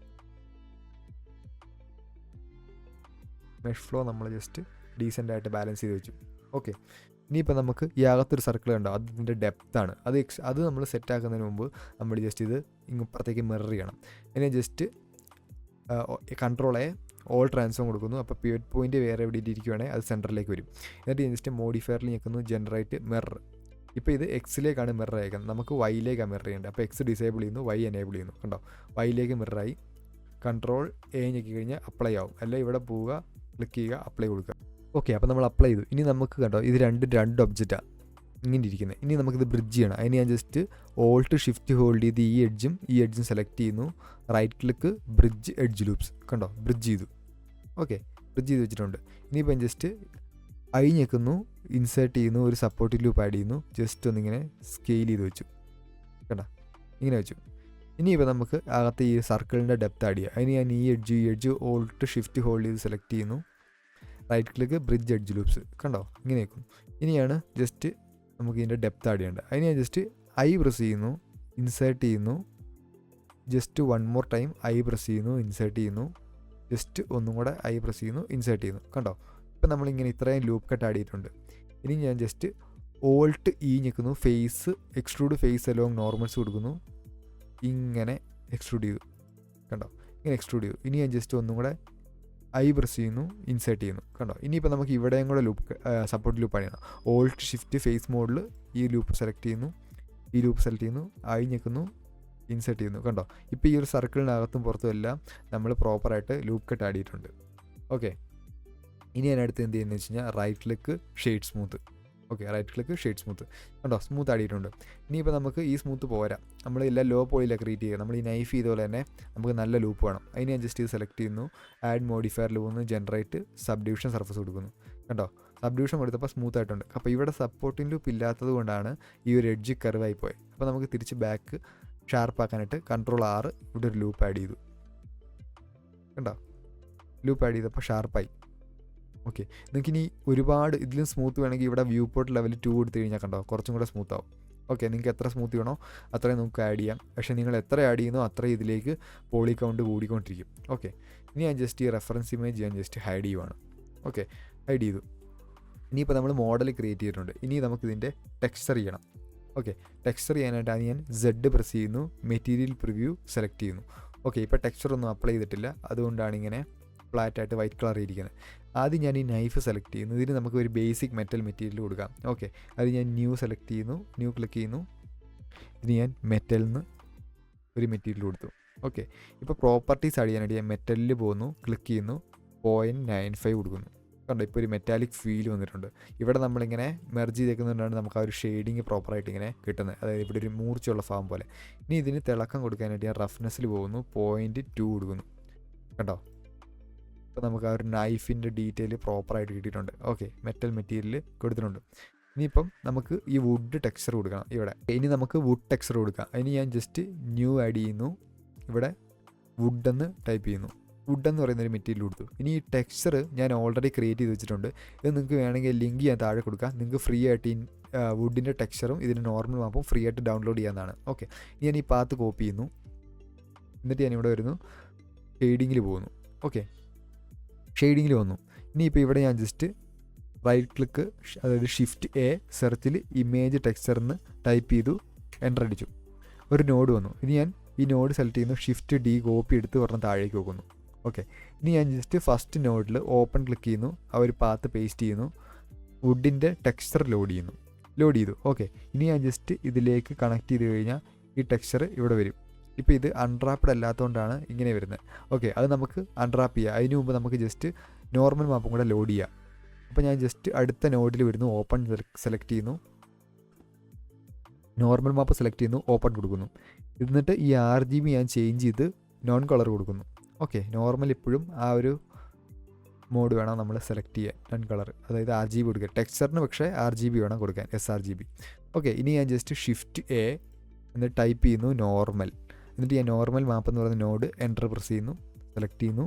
Speaker 1: മെഷ് ഫ്ലോ നമ്മൾ ജസ്റ്റ് ഡീസൻ്റ് ആയിട്ട് ബാലൻസ് ചെയ്ത് വെച്ചു. ഓക്കെ, ഇനിയിപ്പോൾ നമുക്ക് ഈ അകത്തൊരു സർക്കിൾ ഉണ്ടോ, അതിൻ്റെ ഡെപ്താണ്. അത് നമ്മൾ സെറ്റാക്കുന്നതിന് മുമ്പ് നമ്മൾ ജസ്റ്റ് ഇത് ഇപ്പുറത്തേക്ക് മിറർ ചെയ്യണം. അതിനെ ജസ്റ്റ് Ctrl+A ഓൾ ട്രാൻസ്ഫോം കൊടുക്കുന്നു. അപ്പോൾ പിവറ്റ് പോയിൻറ്റ് വേറെ എവിടെ ഇരിക്കുകയാണെങ്കിൽ അത് സെൻറ്ററിലേക്ക് വരും. എന്നിട്ട് ജസ്റ്റ് മോഡിഫയറിൽ ഞെക്കുന്നു, ജനറേറ്റ് മിറർ. ഇപ്പോൾ ഇത് എക്സിലേക്കാണ് മിറർ അയക്കുന്നത്, നമുക്ക് വൈയിലേക്കാണ് മിറർ ചെയ്യേണ്ടത്. അപ്പോൾ എക്സ് ഡിസേബിൾ ചെയ്യുന്നു, വൈ എനേബിൾ ചെയ്യുന്നു. കണ്ടോ, വൈയിലേക്ക് മിററായി. Ctrl+A ഞെക്കി കഴിഞ്ഞാൽ അപ്ലൈ ആവും. അല്ല ഇവിടെ പോവുക, ക്ലിക്ക് ചെയ്യുക, അപ്ലൈ കൊടുക്കുക. ഓക്കെ, അപ്പോൾ നമ്മൾ അപ്ലൈ ചെയ്തു. ഇനി നമുക്ക് കണ്ടോ, ഇത് രണ്ട് ഒബ്ജക്റ്റാണ് ഇങ്ങനെ ഇരിക്കുന്നത്. ഇനി നമുക്കിത് ബ്രിഡ്ജ് ചെയ്യണം. അതിന് ഞാൻ ജസ്റ്റ് ഓൾട്ട് ഷിഫ്റ്റ് ഹോൾഡ് ചെയ്ത് ഈ എഡ്ജും സെലക്ട് ചെയ്യുന്നു, right click, bridge edge loops. കണ്ടോ, ബ്രിഡ്ജ് ചെയ്തു. ഓക്കെ, ബ്രിഡ്ജ് ചെയ്ത് വെച്ചിട്ടുണ്ട്. ഇനിയിപ്പം ജസ്റ്റ് ഞെക്കുന്നു, ഇൻസേർട്ട് ചെയ്യുന്നു, ഒരു സപ്പോർട്ടിംഗ് ലൂപ്പ് ആഡ് ചെയ്യുന്നു, ജസ്റ്റ് ഒന്നിങ്ങനെ സ്കെയിൽ ചെയ്ത് വെച്ചു. കണ്ടോ, ഇങ്ങനെ വെച്ചു. ഇനിയിപ്പോൾ നമുക്ക് അകത്ത് ഈ സർക്കിളിൻ്റെ ഡെപ്ത് ആഡ് ചെയ്യുക. അതിന് ഞാൻ ഈ എഡ്ജ് ഓൾട്ട് ഷിഫ്റ്റ് ഹോൾഡ് ചെയ്ത് സെലക്ട് ചെയ്യുന്നു, right click, bridge edge loops. കണ്ടോ, ഇങ്ങനെ വെക്കും. ഇനിയാണ് ജസ്റ്റ് നമുക്ക് ഇതിൻ്റെ ഡെപ്ത് ആഡ് ചെയ്യേണ്ടത്. അതിന് ഞാൻ ജസ്റ്റ് പ്രസ് ചെയ്യുന്നു, ഇൻസേർട്ട് ചെയ്യുന്നു, ജസ്റ്റ് 1 more ടൈം പ്രസ് ചെയ്യുന്നു, ഇൻസേർട്ട് ചെയ്യുന്നു, ജസ്റ്റ് ഒന്നും കൂടെ പ്രസ് ചെയ്യുന്നു, ഇൻസേർട്ട് ചെയ്യുന്നു. കണ്ടോ, ഇപ്പം നമ്മളിങ്ങനെ ഇത്രയും ലൂപ്പ് കട്ട് ആഡ് ചെയ്തിട്ടുണ്ട്. ഇനി ഞാൻ ജസ്റ്റ് ഓൾട്ട് ഞെക്കുന്നു, എക്സ്ട്രൂഡ് ഫേസ് അലോങ് നോർമൽസ് കൊടുക്കുന്നു, ഇങ്ങനെ എക്സ്ട്രൂഡ് ചെയ്തു. കണ്ടോ, ഇങ്ങനെ എക്സ്ട്രൂഡ് ചെയ്തു. ഇനി ഞാൻ ജസ്റ്റ് ഒന്നും കൂടെ പ്രസ് ചെയ്യുന്നു, ഇൻസേർട്ട് ചെയ്യുന്നു. കണ്ടോ, ഇനിയിപ്പോൾ നമുക്ക് ഇവിടെയും കൂടെ സപ്പോർട്ട് ലൂപ്പ് ആണ്. ഓൾട്ട് ഷിഫ്റ്റ് ഫേസ് മോഡിൽ ഈ ലൂപ്പ് സെലക്ട് ചെയ്യുന്നു, ഞെക്കുന്നു, ഇൻസേർട്ട് ചെയ്യുന്നു. കണ്ടോ, ഇപ്പോൾ ഈ ഒരു സർക്കിളിനകത്തും പുറത്തും എല്ലാം നമ്മൾ പ്രോപ്പറായിട്ട് ലൂപ്പ് കട്ട് ആഡ് ചെയ്തിട്ടുണ്ട്. ഓക്കെ, ഇനി അതിനടുത്ത് എന്ത് ചെയ്യുന്നത് വെച്ച് കഴിഞ്ഞാൽ right click, shade smooth. Okay, right click, shade smooth. കണ്ടോ, സ്മൂത്ത് ആഡ് ചെയ്തിട്ടുണ്ട്. ഇനിയിപ്പോൾ നമുക്ക് ഈ സ്മൂത്ത് പോരാ, നമ്മൾ എല്ലാം ലോ പോയിലാണ് ക്രിയേറ്റ് ചെയ്യുക. നമ്മൾ ഈ നൈഫ് ചെയ്ത പോലെ തന്നെ നമുക്ക് നല്ല ലൂപ്പ് വേണം. അതിന് ഞാൻ ജസ്റ്റ് ഇത് സെലക്ട് ചെയ്യുന്നു, ആഡ് മോഡിഫയറിൽ പോകുന്നു, ജനറേറ്റ് സബ്ഡിവിഷൻ സർഫസ് കൊടുക്കുന്നു. കണ്ടോ, സബ്ഡിവിഷൻ കൊടുത്തപ്പോൾ സ്മൂത്ത് ആയിട്ടുണ്ട്. അപ്പോൾ ഇവിടെ സപ്പോർട്ടിംഗ് ലൂപ്പ് ഇല്ലാത്തത് കൊണ്ടാണ് ഈ ഒരു എഡ്ജ് കർവായി പോയത്. അപ്പോൾ നമുക്ക് തിരിച്ച് ബാക്ക് ഷാർപ്പാക്കാനായിട്ട് Ctrl+R ഇവിടെ ഒരു ലൂപ്പ് ആഡ് ചെയ്തു. കണ്ടോ, ലൂപ്പ് ആഡ് ചെയ്തപ്പോൾ ഷാർപ്പായി. ഓക്കെ, നിങ്ങൾക്ക് ഇനി ഒരുപാട് ഇതിലും സ്മൂത്ത് വേണമെങ്കിൽ ഇവിടെ വ്യൂ പോർട്ട് ലെവൽ 2 എടുത്തു കഴിഞ്ഞാൽ കണ്ടോ കുറച്ചും കൂടെ സ്മൂത്ത് ആവും. ഓക്കെ, നിങ്ങൾക്ക് എത്ര സ്മൂത്ത് വേണോ അത്രയും നമുക്ക് ആഡ് ചെയ്യാം. പക്ഷേ നിങ്ങൾ എത്ര ആഡ് ചെയ്യുന്നോ അത്രയും ഇതിലേക്ക് പോളി കൗണ്ട് കൂടിക്കൊണ്ടിരിക്കും. ഓക്കെ, ഇനി ഞാൻ ജസ്റ്റ് ഈ റെഫറൻസ് ഇമേജ് ഞാൻ ജസ്റ്റ് ഹൈഡ് ചെയ്യുവാണ്. ഓക്കെ, ഹൈഡ് ചെയ്തു. ഇനിയിപ്പോൾ നമ്മൾ മോഡൽ ക്രിയേറ്റ് ചെയ്തിട്ടുണ്ട്. ഇനി നമുക്കിതിൻ്റെ ടെക്സ്ചർ ചെയ്യണം. ഓക്കെ, ടെക്സ്ചർ ചെയ്യാനായിട്ടാണ് ഞാൻ Z പ്രസ് ചെയ്യുന്നു, മെറ്റീരിയൽ പ്രിവ്യൂ സെലക്ട് ചെയ്യുന്നു. ഓക്കെ, ഇപ്പോൾ ടെക്സ്ചർ ഒന്നും അപ്ലൈ ചെയ്തിട്ടില്ല, അതുകൊണ്ടാണ് ഇങ്ങനെ ഫ്ലാറ്റായിട്ട് വൈറ്റ് കളർ ഇരിക്കുന്നത്. ആദ്യം ഞാൻ ഈ നൈഫ് സെലക്ട് ചെയ്യുന്നു. ഇതിന് നമുക്ക് ഒരു ബേസിക് മെറ്റൽ മെറ്റീരിയൽ കൊടുക്കാം. ഓക്കെ, അത് ഞാൻ ന്യൂ സെലക്ട് ചെയ്യുന്നു, ന്യൂ ക്ലിക്ക് ചെയ്യുന്നു. ഇത് ഞാൻ മെറ്റലിൽ നിന്ന് ഒരു മെറ്റീരിയൽ കൊടുത്തു. ഓക്കെ, ഇപ്പോൾ പ്രോപ്പർട്ടീസ് ആഡ് ചെയ്യാനായിട്ട് ഞാൻ മെറ്റലിൽ പോകുന്നു, ക്ലിക്ക് ചെയ്യുന്നു, 0.95 കൊടുക്കുന്നു. കണ്ടോ, ഇപ്പോൾ ഒരു മെറ്റാലിക് ഫീൽ വന്നിട്ടുണ്ട്. ഇവിടെ നമ്മളിങ്ങനെ മെർജ് ചെയ്തേക്കുന്നതുകൊണ്ടാണ് നമുക്ക് ആ ഒരു ഷെയ്ഡിങ് പ്രോപ്പറായിട്ട് ഇങ്ങനെ കിട്ടുന്നത്. അതായത് ഇവിടെ ഒരു മൂർച്ചയുള്ള ഭാഗം പോലെ. ഇനി ഇതിന് തിളക്കം കൊടുക്കാനായിട്ട് ഞാൻ റഫ്നെസ്സിൽ പോകുന്നു, 0.2 കൊടുക്കുന്നു. കണ്ടോ, ഇപ്പോൾ നമുക്ക് ആ ഒരു നൈഫിൻ്റെ ഡീറ്റെയിൽ പ്രോപ്പറായിട്ട് കിട്ടിയിട്ടുണ്ട്. ഓക്കെ, മെറ്റൽ മെറ്റീരിയൽ കൊടുത്തിട്ടുണ്ട്. ഇനിയിപ്പം നമുക്ക് ഈ വുഡ് ടെക്സ്ചർ കൊടുക്കണം ഇവിടെ. ഇനി നമുക്ക് വുഡ് ടെക്സ്ചർ കൊടുക്കാം. അതിന് ഞാൻ ജസ്റ്റ് ന്യൂ ആഡ് ചെയ്യുന്നു, ഇവിടെ വുഡെന്ന് ടൈപ്പ് ചെയ്യുന്നു. വുഡ് എന്ന് പറയുന്നൊരു മെറ്റീരിയൽ കൊടുത്തു. ഇനി ഈ ടെക്സ്ചർ ഞാൻ ഓൾറെഡി ക്രിയേറ്റ് ചെയ്ത് വെച്ചിട്ടുണ്ട്. ഇത് നിങ്ങൾക്ക് വേണമെങ്കിൽ ലിങ്ക് ഞാൻ താഴെ കൊടുക്കാം. നിങ്ങൾക്ക് ഫ്രീ ആയിട്ട് ഈ വുഡിൻ്റെ ടെക്സ്ചറും ഇതിൻ്റെ നോർമൽ മാപ്പും ഫ്രീ ആയിട്ട് ഡൗൺലോഡ് ചെയ്യാവുന്നതാണ്. ഓക്കെ, ഞാൻ ഈ പാത്ത് കോപ്പി ചെയ്യുന്നു. എന്നിട്ട് ഞാനിവിടെ വരുന്നു, ഷെയ്ഡിങ്ങിൽ പോകുന്നു. ഓക്കെ, ഷെയ്ഡിങ്ങിൽ വന്നു. ഇനിയിപ്പോൾ ഇവിടെ ഞാൻ ജസ്റ്റ് റൈറ്റ് ക്ലിക്ക്, അതായത് Shift+A സെർച്ചിൽ ഇമേജ് ടെക്സ്ചറിന്ന് ടൈപ്പ് ചെയ്തു, എൻ്റർ അടിച്ചു. ഒരു നോഡ് വന്നു. ഇനി ഞാൻ ഈ നോഡ് സെലക്ട് ചെയ്യുന്നു, Shift+D കോപ്പി എടുത്ത് പറഞ്ഞ് താഴേക്ക് വെക്കുന്നു. ഓക്കെ, ഇനി ഞാൻ ജസ്റ്റ് ഫസ്റ്റ് നോഡിൽ ഓപ്പൺ ക്ലിക്ക് ചെയ്യുന്നു, ആ ഒരു പാത്ത് പേസ്റ്റ് ചെയ്യുന്നു, വുഡിൻ്റെ ടെക്സ്ചർ ലോഡ് ചെയ്തു. ഓക്കെ, ഇനി ഞാൻ ജസ്റ്റ് ഇതിലേക്ക് കണക്ട് ചെയ്ത് കഴിഞ്ഞാൽ ഈ ടെക്സ്ചർ ഇവിടെ വരും. ഇപ്പോൾ ഇത് അൺറാപ്ഡ് അല്ലാത്തതുകൊണ്ടാണ് ഇങ്ങനെ വരുന്നത്. ഓക്കെ, അത് നമുക്ക് അൺറാപ്പ് ചെയ്യാം. അതിന് മുമ്പ് നമുക്ക് ജസ്റ്റ് നോർമൽ മാപ്പും കൂടെ ലോഡ് ചെയ്യാം. അപ്പോൾ ഞാൻ ജസ്റ്റ് അടുത്ത നോഡിൽ വരുന്നു, ഓപ്പൺ സെലക്ട് ചെയ്യുന്നു, നോർമൽ മാപ്പ് സെലക്ട് ചെയ്യുന്നു, ഓപ്പൺ കൊടുക്കുന്നു. എന്നിട്ട് ഈ RGB ഞാൻ ചേഞ്ച് ചെയ്ത് നോൺ കളർ കൊടുക്കുന്നു. ഓക്കെ, നോർമൽ ഇപ്പോഴും ആ ഒരു മോഡ് വേണം നമ്മൾ സെലക്ട് ചെയ്യാൻ, നോൺ കളർ, അതായത് RGB കൊടുക്കുക. ടെക്സ്ചറിന് പക്ഷേ RGB വേണം കൊടുക്കാൻ, sRGB. ഓക്കെ, ഇനി ഞാൻ ജസ്റ്റ് Shift+A എന്നിട്ട് ടൈപ്പ് ചെയ്യുന്നു നോർമൽ. എന്നിട്ട് ഞാൻ നോർമൽ മാപ്പ് എന്ന് പറയുന്ന നോഡ് എൻ്റർ പ്രസ് ചെയ്യുന്നു, സെലക്ട് ചെയ്യുന്നു.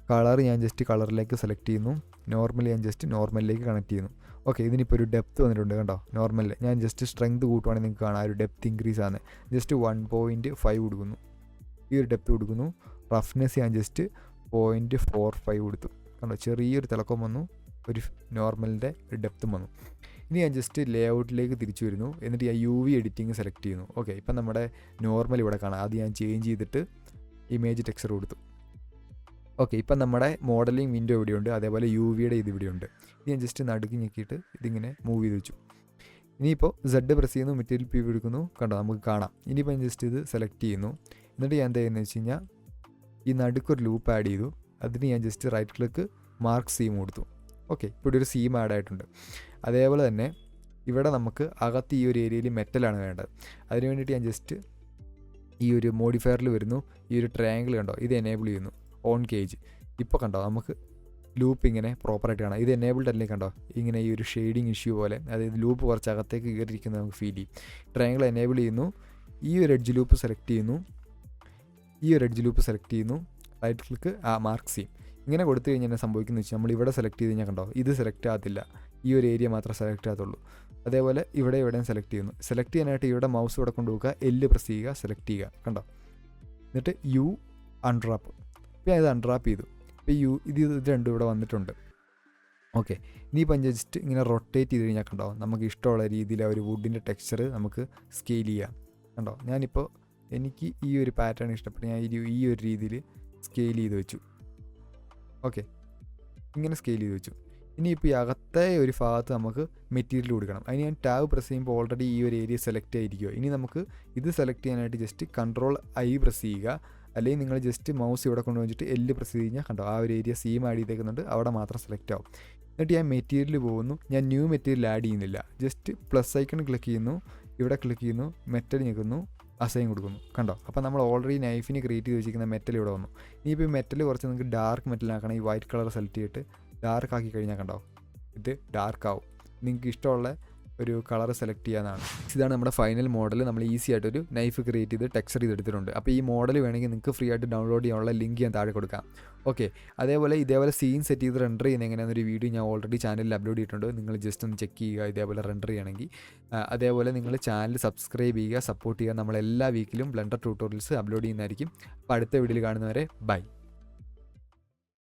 Speaker 1: കളർ ഞാൻ ജസ്റ്റ് കളറിലേക്ക് സെലക്ട് ചെയ്യുന്നു, നോർമൽ ഞാൻ ജസ്റ്റ് നോർമലിലേക്ക് കണക്ട് ചെയ്യുന്നു. ഓക്കെ, ഇതിനിപ്പോൾ ഒരു ഡെപ്ത് വന്നിട്ടുണ്ട്. കണ്ടോ, നോർമലിൽ ഞാൻ ജസ്റ്റ് സ്ട്രെങ്ത് കൂട്ടുവാണെങ്കിൽ നിങ്ങൾക്ക് കാണാം ആ ഒരു ഡെപ്ത് ഇൻക്രീസ് ആണ്. ജസ്റ്റ് 1.5 കൊടുക്കുന്നു, ഈ ഒരു ഡെപ്ത് കൊടുക്കുന്നു. റഫ്നെസ് ഞാൻ ജസ്റ്റ് 0.45 കൊടുത്തു. കണ്ടോ, ചെറിയൊരു തിളക്കം വന്നു, ഒരു നോർമലിൻ്റെ ഒരു ഡെപ്തും വന്നു. ഇനി ഞാൻ ജസ്റ്റ് ലേഔട്ടിലേക്ക് തിരിച്ചു വരുന്നു. എന്നിട്ട് ഞാൻ UV എഡിറ്റിംഗ് സെലക്ട് ചെയ്യുന്നു. ഓക്കെ, ഇപ്പം നമ്മുടെ നോർമൽ ഇവിടെ കാണാം. അത് ഞാൻ ചേഞ്ച് ചെയ്തിട്ട് ഇമേജ് ടെക്സ്ചർ കൊടുത്തു. ഓക്കെ, ഇപ്പം നമ്മുടെ മോഡലിംഗ് വിൻഡോ ഇവിടെയുണ്ട്, അതേപോലെ UVയുടെ ഇത് ഇവിടെയുണ്ട്. ഇത് ഞാൻ ജസ്റ്റ് നടുക്ക് ഞെക്കിയിട്ട് ഇതിങ്ങനെ മൂവ് ചെയ്ത് വെച്ചു. ഇനിയിപ്പോൾ Z പ്രസ് ചെയ്യുന്നു, മെറ്റീരിയൽ പ്രിവ്യൂ എടുക്കുന്നു. കണ്ടോ, നമുക്ക് കാണാം. ഇനിയിപ്പോൾ ഞാൻ ജസ്റ്റ് ഇത് സെലക്ട് ചെയ്യുന്നു. എന്നിട്ട് ഞാൻ എന്താ ചെയ്യുന്നത് വെച്ച് കഴിഞ്ഞാൽ ഈ നടുക്കൊരു ലൂപ്പ് ആഡ് ചെയ്തു. അതിന് ഞാൻ just right click, mark seam കൊടുത്തു. ഓക്കെ, ഇപ്പോൾ ഇവിടെ ഒരു സീം ആഡ് ആയിട്ടുണ്ട്. അതേപോലെ തന്നെ ഇവിടെ നമുക്ക് അകത്ത് ഈ ഒരു ഏരിയയിൽ മെറ്റലാണ് വേണ്ടത്. അതിന് വേണ്ടിയിട്ട് ഞാൻ ജസ്റ്റ് ഈ ഒരു മോഡിഫയറിൽ വരുന്നു, ഈ ഒരു ട്രയാങ്കിൾ കണ്ടോ, ഇത് എനേബിൾ ചെയ്യുന്നു, ഓൺ കേജ്. ഇപ്പോൾ കണ്ടോ, നമുക്ക് ലൂപ്പ് ഇങ്ങനെ പ്രോപ്പറായിട്ട് കാണാം. ഇത് എനേബിൾഡ് അല്ലെങ്കിൽ കണ്ടോ, ഇങ്ങനെ ഈ ഒരു ഷെയ്ഡിങ് ഇഷ്യൂ പോലെ, അതായത് ലൂപ്പ് കുറച്ച് അകത്തേക്ക് കയറിയിരിക്കുന്നത് നമുക്ക് ഫീൽ ചെയ്യും. ട്രയാങ്കിൾ എനേബിൾ ചെയ്യുന്നു, ഈ ഒരു എഡ്ജ് ലൂപ്പ് സെലക്ട് ചെയ്യുന്നു, റൈറ്റ് ക്ലിക്ക്, മാർക്ക് സീം. ഇങ്ങനെ കൊടുത്തു കഴിഞ്ഞാൽ என்ன സംഭവിക്കുന്നത് വെച്ചാൽ നമ്മൾ ഇവിടെ സെലക്ട് ചെയ്ത് കഴിഞ്ഞാൽ കണ്ടോ, ഇത് സെലക്ട് ആകത്തില്ല, ഈ ഒരു ഏരിയ മാത്രമേ സെലക്ട് ആകത്തുള്ളൂ. അതേപോലെ ഇവിടെയും സെലക്ട് ചെയ്യുന്നു. സെലക്ട് ചെയ്യാനായിട്ട് ഇവിടെ മൗസ് ഇവിടെ കൊണ്ടുപോകുക, L പ്രസ് ചെയ്യുക, സെലക്ട് ചെയ്യുക. കണ്ടോ, എന്നിട്ട് U അൺഡ്രാപ്പ്. ഇപ്പോൾ ഞാൻ ഇത് അൺഡ്രാപ്പ് ചെയ്തു. ഇപ്പോൾ ഇത് രണ്ടും ഇവിടെ വന്നിട്ടുണ്ട്. ഓക്കെ, ഇനിയിപ്പോൾ ജസ്റ്റ് ഇങ്ങനെ റൊട്ടേറ്റ് ചെയ്ത് കഴിഞ്ഞാൽ കണ്ടോ, നമുക്ക് ഇഷ്ടമുള്ള രീതിയിൽ ആ ഒരു വുഡിൻ്റെ ടെക്സ്ചർ നമുക്ക് സ്കെയിൽ ചെയ്യാം. കണ്ടോ, ഞാനിപ്പോൾ എനിക്ക് ഈ ഒരു പാറ്റേൺ ഇഷ്ടപ്പെട്ടു, ഞാൻ ഈ ഒരു രീതിയിൽ സ്കെയിൽ ചെയ്ത് വെച്ചു. ഓക്കെ, ഇങ്ങനെ സ്കെയിൽ ചെയ്ത് വെച്ചു. ഇനിയിപ്പോൾ ഈ അകത്തെ ഒരു ഭാഗത്ത് നമുക്ക് മെറ്റീരിയൽ കൊടുക്കണം. അതിന് ഞാൻ ടാബ് പ്രസ് ചെയ്യുമ്പോൾ ഓൾറെഡി ഈ ഒരു ഏരിയ സെലക്ട് ആയിരിക്കുമോ. ഇനി നമുക്ക് ഇത് സെലക്ട് ചെയ്യാനായിട്ട് ജസ്റ്റ് Ctrl+I പ്രസ് ചെയ്യുക, അല്ലെങ്കിൽ നിങ്ങൾ ജസ്റ്റ് മൗസ് ഇവിടെ കൊണ്ടുവന്നിട്ട് L പ്രസ് ചെയ്ത് കഴിഞ്ഞാൽ കണ്ടോ, ആ ഒരു ഏരിയ സീം ആഡ് ചെയ്തേക്കുന്നുണ്ട്, അവിടെ മാത്രം സെലക്ട് ആവും. എന്നിട്ട് ഞാൻ മെറ്റീരിയൽ പോകുന്നു, ഞാൻ ന്യൂ മെറ്റീരിയൽ ആഡ് ചെയ്യുന്നില്ല, ജസ്റ്റ് പ്ലസ് ഐക്കൺ ക്ലിക്ക് ചെയ്യുന്നു, ഇവിടെ ക്ലിക്ക് ചെയ്യുന്നു, മെറ്റൽ ഞെക്കുന്നു, അസൈൻ കൊടുക്കുന്നു. കണ്ടോ, അപ്പോൾ നമ്മൾ ഓൾറെഡി നൈഫിന് ക്രിയേറ്റ് ചെയ്ത് വെച്ചിരിക്കുന്ന മെറ്റൽ ഇവിടെ വന്നു. ഇനിയിപ്പോൾ മെറ്റൽ കുറച്ച് നിങ്ങൾക്ക് ഡാർക്ക് മെറ്റലാക്കണം. ഈ വൈറ്റ് കളർ സെലക്ട് ചെയ്തിട്ട് ഡാർക്ക് ആക്കി കഴിഞ്ഞാൽ കണ്ടോ, ഇത് ഡാർക്ക് ആവും. നിങ്ങൾക്ക് ഇഷ്ടമുള്ള ഒരു കളർ സെലക്ട് ചെയ്യാനാണ്. ഇതാണ് നമ്മുടെ ഫൈനൽ മോഡൽ. നമ്മൾ ഈസി ആയിട്ടൊരു നൈഫ് ക്രിയേറ്റ് ചെയ്ത് ടെക്സ്ചർ ചെയ്തെടുത്തിട്ടുണ്ട്. അപ്പോൾ ഈ മോഡൽ വേണമെങ്കിൽ നിങ്ങൾക്ക് ഫ്രീ ആയിട്ട് ഡൗൺലോഡ് ചെയ്യാനുള്ള ലിങ്ക് ഞാൻ താഴെ കൊടുക്കാം. ഓക്കെ, ഇതേപോലെ സീൻ സെറ്റ് ചെയ്ത് റെൻഡർ ചെയ്യുന്ന എങ്ങനെയാണെന്നൊരു വീഡിയോ ഞാൻ ഓൾറെഡി ചാനലിൽ അപ്ലോഡ് ചെയ്തിട്ടുണ്ട്. നിങ്ങൾ ജസ്റ്റ് ഒന്ന് ചെക്ക് ചെയ്യുക, ഇതേപോലെ റെൻഡർ ചെയ്യണമെങ്കിൽ. അതേപോലെ നിങ്ങൾ ചാനൽ സബ്സ്ക്രൈബ് ചെയ്യുക, സപ്പോർട്ട് ചെയ്യുക. നമ്മളെല്ലാ വീക്കിലും ബ്ലെൻഡർ ട്യൂട്ടോറിയൽസ് അപ്ലോഡ് ചെയ്യുന്നതായിരിക്കും. അപ്പോൾ അടുത്ത വീഡിയോയിൽ കാണുന്നവരെ ബൈ.